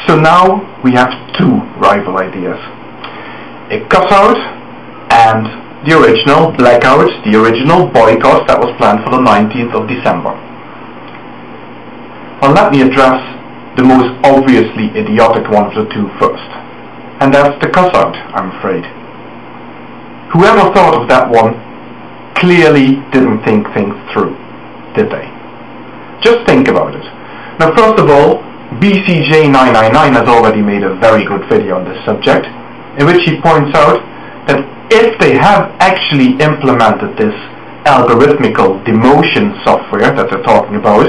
So now we have two rival ideas. A Cussout and the original Blackout, the original boycott that was planned for the 19th of December. Well, let me address the most obviously idiotic one of the two first. And that's the Cussout, I'm afraid. Whoever thought of that one clearly didn't think things through, did they? Just think about it. Now, first of all, BCJ999 has already made a very good video on this subject, in which he points out that if they have actually implemented this algorithmical demotion software that they're talking about,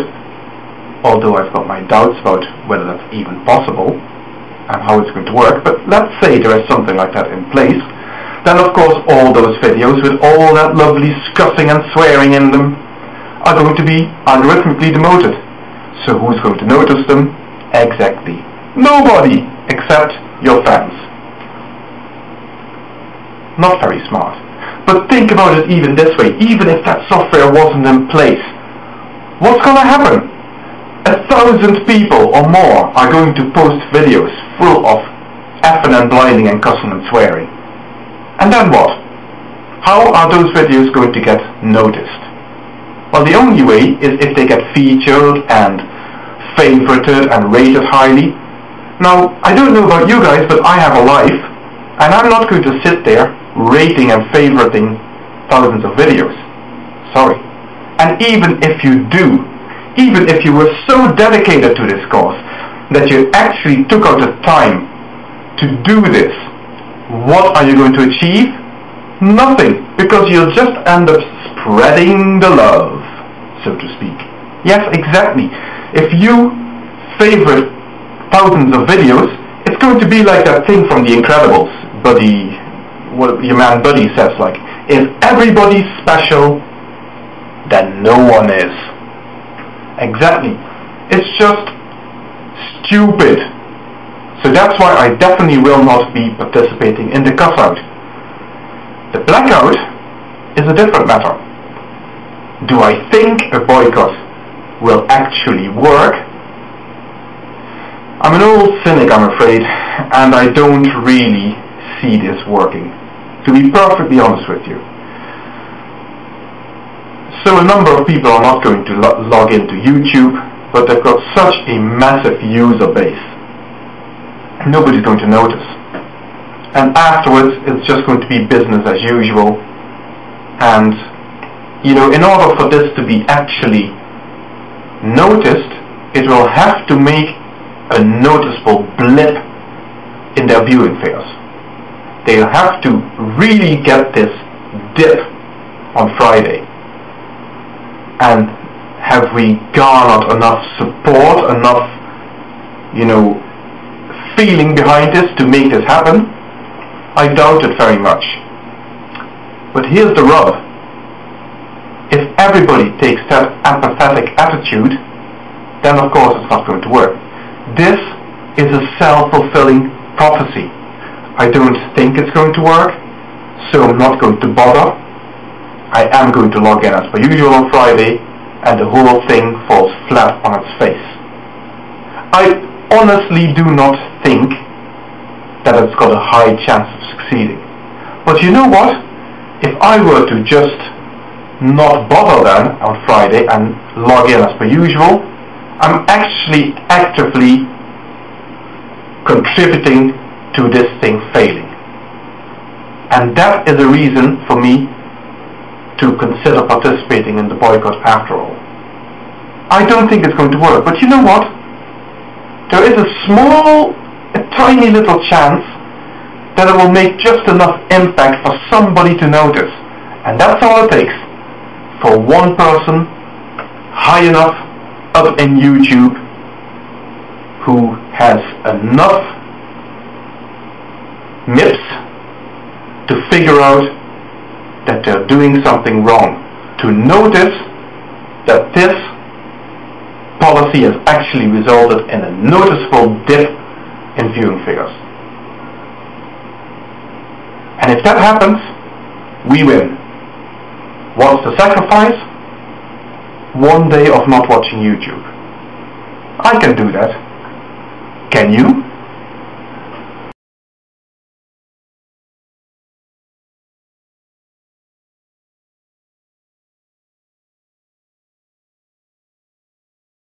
although I've got my doubts about whether that's even possible and how it's going to work, but let's say there is something like that in place, then of course all those videos with all that lovely cussing and swearing in them are going to be algorithmically demoted. So who's going to notice them? Exactly. Nobody except your fans. Not very smart. But think about it even this way. Even if that software wasn't in place, what's going to happen? 1,000 people or more are going to post videos full of effing and blinding and cussing and swearing. And then what? How are those videos going to get noticed? Well, the only way is if they get featured and favorited and rated highly. Now, I don't know about you guys, but I have a life, and I'm not going to sit there rating and favoriting thousands of videos. Sorry. And even if you do, even if you were so dedicated to this cause that you actually took out the time to do this, what are you going to achieve? Nothing, because you'll just end up spreading the love, so to speak. Yes, exactly. If you favorite thousands of videos, it's going to be like that thing from The Incredibles. Buddy, what your man Buddy says, like, if everybody's special, then no one is. Exactly. It's just stupid. So that's why I definitely will not be participating in the Cussout. The Blackout is a different matter. Do I think a boycott will actually work? I'm an old cynic, I'm afraid, and I don't really see this working, to be perfectly honest with you. So a number of people are not going to log into YouTube, but they've got such a massive user base, and nobody's going to notice. And afterwards, it's just going to be business as usual. And, you know, in order for this to be actually noticed, it will have to make a noticeable blip in their viewing figures. They'll have to really get this dip on Friday. And have we garnered enough support, enough, you know, feeling behind this to make this happen? I doubt it very much. But here's the rub. If everybody takes that apathetic attitude, then of course it's not going to work. This is a self-fulfilling prophecy. I don't think it's going to work, so I'm not going to bother. I am going to log in as per usual on Friday, and the whole thing falls flat on its face. I honestly do not think that it's got a high chance of succeeding. But you know what? If I were to just not bother then on Friday and log in as per usual, I'm actually actively contributing to this thing failing. And that is a reason for me to consider participating in the boycott after all. I don't think it's going to work, but you know what? There is a tiny little chance that it will make just enough impact for somebody to notice. And that's all it takes. For one person high enough up in YouTube who has enough MIPS to figure out that they're doing something wrong, to notice that this policy has actually resulted in a noticeable dip in viewing figures. And if that happens, we win. What's the sacrifice? One day of not watching YouTube. I can do that. Can you?